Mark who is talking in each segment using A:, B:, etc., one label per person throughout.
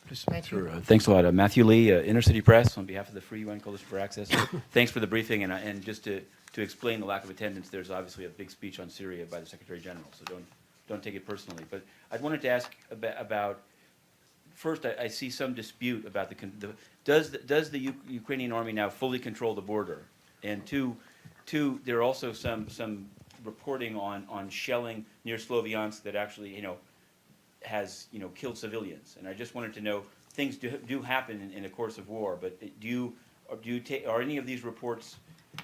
A: please.
B: Sure. Thanks a lot. Matthew Lee, Inner City Press, on behalf of the Free UN Coalition for Access. Thanks for the briefing. And just to explain the lack of attendance, there's obviously a big speech on Syria by the Secretary General, so don't take it personally. But I wanted to ask about first, I see some dispute about does the Ukrainian army now fully control the border? And two, there are also some reporting on shelling near Slovyansk that actually, has killed civilians. And I just wanted to know, things do happen in the course of war, but are any of these reports,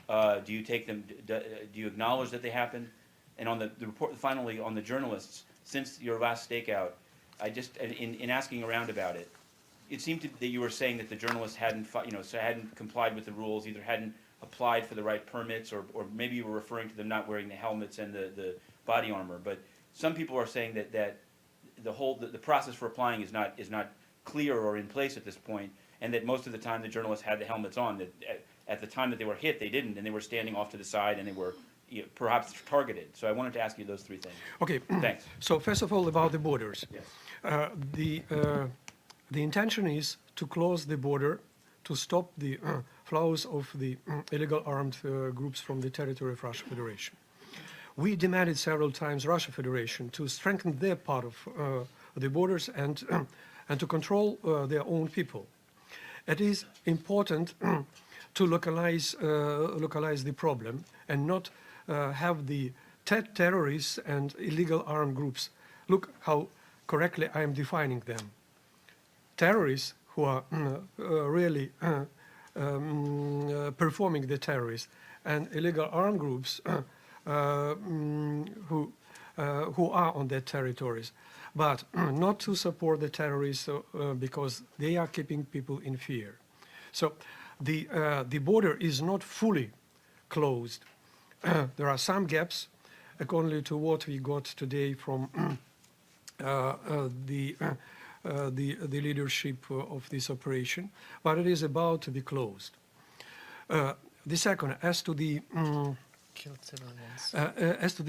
B: do you take them? Do you acknowledge that they happened? And on the report, finally, on the journalists, since your last stakeout, I just in asking around about it, it seemed that you were saying that the journalists hadn't complied with the rules, either hadn't applied for the right permits, or maybe you were referring to them not wearing the helmets and the body armor. But some people are saying that the process for applying is not clear or in place at this point, and that most of the time the journalists had the helmets on. That at the time that they were hit, they didn't, and they were standing off to the side, and they were perhaps targeted. So I wanted to ask you those three things.
A: Okay.
B: Thanks.
A: So first of all, about the borders.
B: Yes.
A: The intention is to close the border to stop the flows of the illegal armed groups from the territory of Russian Federation. We demanded several times Russian Federation to strengthen their part of the borders and to control their own people. It is important to localize the problem and not have the terrorists and illegal armed groups. Look how correctly I am defining them. Terrorists who are really performing the terrorists, and illegal armed groups who are on their territories, but not to support the terrorists because they are keeping people in fear. So the border is not fully closed. There are some gaps, according to what we got today from the leadership of this operation, but it is about to be closed. The second, as to the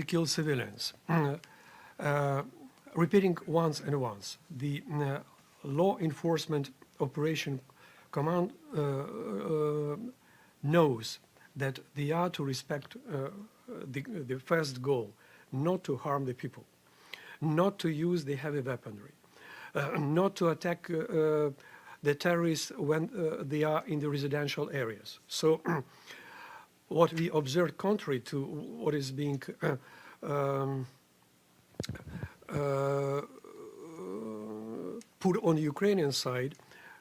A: killed civilians, repeating once and once, the law enforcement operation command knows that they are to respect the first goal, not to harm the people, not to use the heavy weaponry, not to attack the terrorists when they are in the residential areas. So what we observed, contrary to what is being put on the Ukrainian side,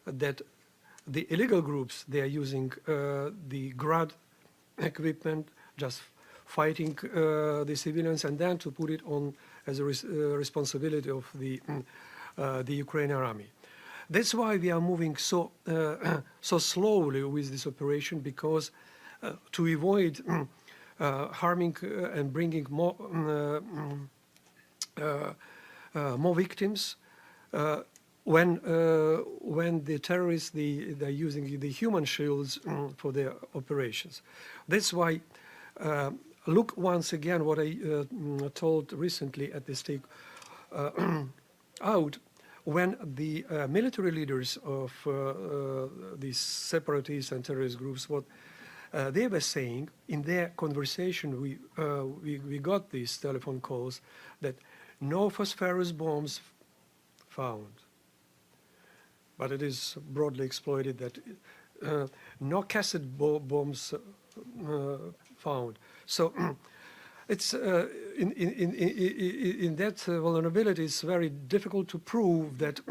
A: that the illegal groups, they are using the Grad equipment, just fighting the civilians, and then to put it on as a responsibility of the Ukrainian army. That's why we are moving so slowly with this operation, because to avoid harming and bringing more victims, when the terrorists they're using the human shields for their operations. That's why look once again what I told recently at the stake out, when the military leaders of these separatist and terrorist groups, what they were saying in their conversation, we got these telephone calls that no phosphorus bombs found, but it is broadly exploited that no cassette bombs found. So it's in that vulnerability, it's very difficult to prove that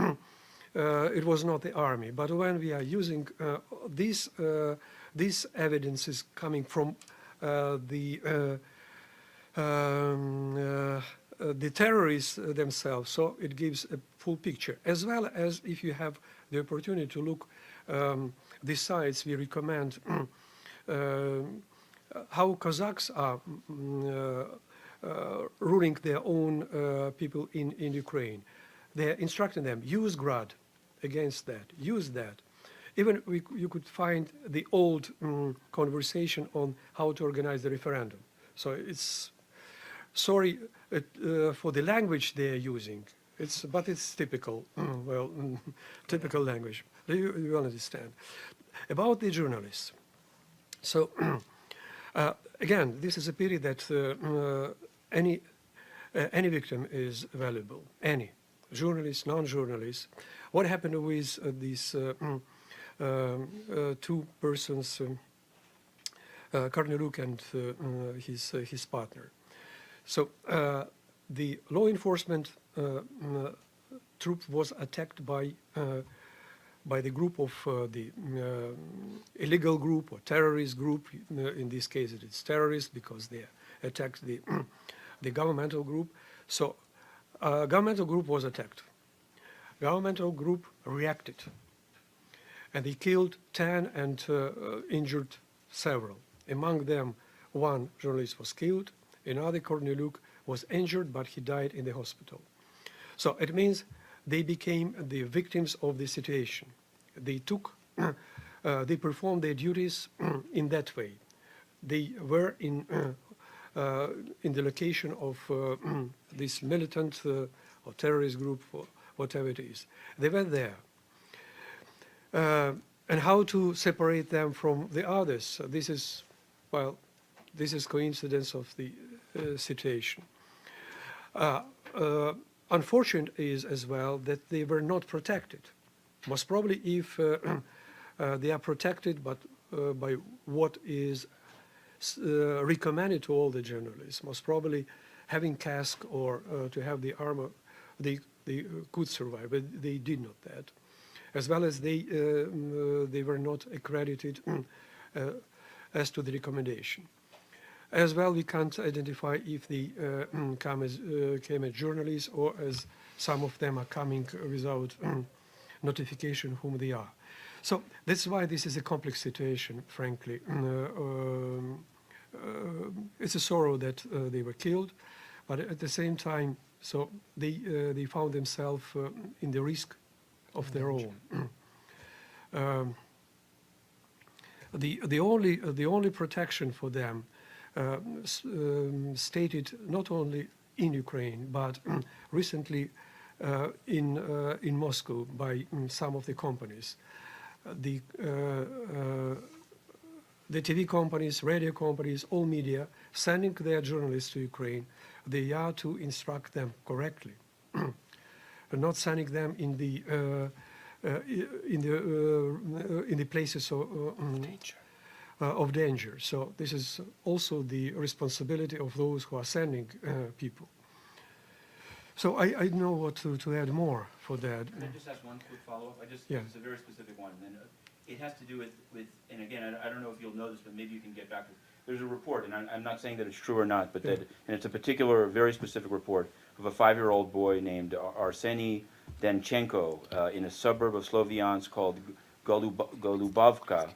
A: it was not the army. But when we are using this evidence is coming from the terrorists themselves, so it gives a full picture. As well as if you have the opportunity to look the sites, we recommend how Kazakhs are ruling their own people in Ukraine. They're instructing them, use Grad against that, use that. Even you could find the old conversation on how to organize the referendum. So it's sorry for the language they're using. But it's typical, well, typical language. You will understand. About the journalists. So, again, this is a period that any victim is valuable. Any journalist, non-journalist. What happened with these two persons, Korneluk and his partner? So the law enforcement troop was attacked by the group of the illegal group or terrorist group. In this case, it is terrorist because they attacked the the governmental group. So governmental group was attacked. Governmental group reacted, and they killed 10 and injured several. Among them, one journalist was killed. Another, Korneluk, was injured, but he died in the hospital. So it means they became the victims of the situation. They performed their duties in that way. They were in the location of this militant or terrorist group, or whatever it is. They were there. And how to separate them from the others? This is coincidence of the situation. Unfortunate is as well that they were not protected. Most probably, if they are protected, but by what is recommended to all the journalists, most probably having casque or to have the armor, they could survive, but they did not that. As well as they were not accredited as to the recommendation. As well, we can't identify if they came as journalists or as some of them are coming without notification whom they are. So that's why this is a complex situation, frankly. It's a sorrow that they were killed, but at the same time, so they found themselves in the risk of their own. The only protection for them stated not only in Ukraine but recently in Moscow by some of the companies, the TV companies, radio companies, all media sending their journalists to Ukraine. They are to instruct them correctly, not sending them in the places of danger. So this is also the responsibility of those who are sending people. So I don't know what to add more for that.
B: Can I just ask one quick follow-up?
A: Yeah.
B: It's a very specific one. And it has to do with, and again, I don't know if you'll know this, but maybe you can get back to. There's a report, and I'm not saying that it's true or not, but and it's a particular, very specific report of a 5-year-old boy named Arseny Danchenko in a suburb of Slovyansk called Golubovka.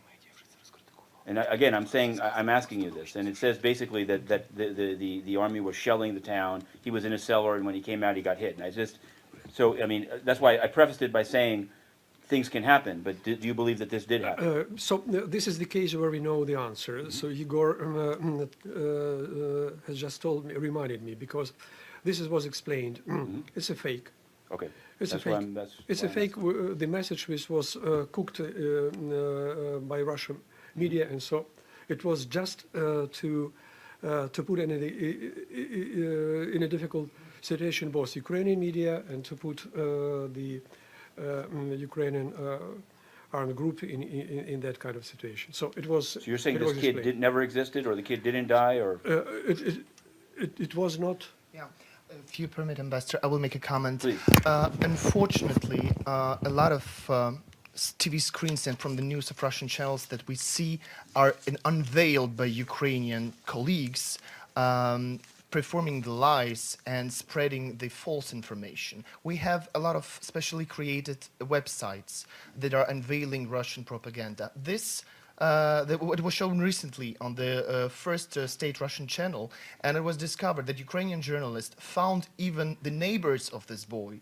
B: And again, I'm asking you this, and it says basically that the army was shelling the town. He was in a cellar, and when he came out, he got hit. And I mean, that's why I prefaced it by saying things can happen. But do you believe that this did happen?
A: So this is the case where we know the answer. Mm-hmm. So Igor has just reminded me, because this was explained. Mm-hmm. It's a fake.
B: Okay.
A: It's a fake. It's a fake. The message which was cooked by Russian media, and so it was just to put in a difficult situation both Ukrainian media and to put the Ukrainian armed group in that kind of situation. So it was.
B: So you're saying this kid never existed, or the kid didn't die, or?
A: It was not.
C: Yeah. If you permit, Ambassador, I will make a comment.
B: Please.
C: Unfortunately, a lot of TV screens and from the news of Russian channels that we see are unveiled by Ukrainian colleagues, performing the lies and spreading the false information. We have a lot of specially created websites that are unveiling Russian propaganda. This it was shown recently on the first state Russian channel, and it was discovered that Ukrainian journalists found even the neighbors of this boy,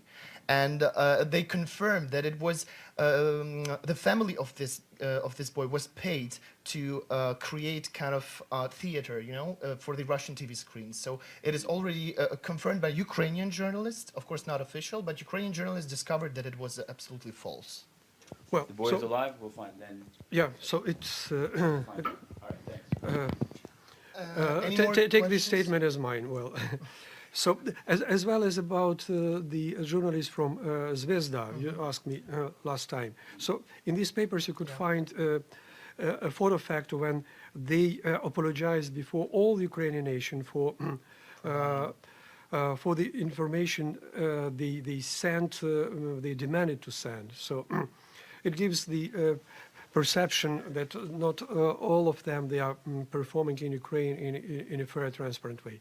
C: and they confirmed that it was the family of this boy was paid to create kind of theater, you know, for the Russian TV screens. So it is already confirmed by Ukrainian journalists, of course not official, but Ukrainian journalists discovered that it was absolutely false.
A: Well,
B: The boy is alive, we'll find then.
A: yeah, so it's,
B: All right, thanks.
C: Any more
A: take this
C: questions?
A: statement as mine. Well, so as well as about the journalist from Zvezda, you asked me last time. So in these papers you could find a photo fact when they apologized before all the Ukrainian nation for the information they sent, they demanded to send. So it gives the perception that not all of them, they are performing in Ukraine in a fair, transparent way.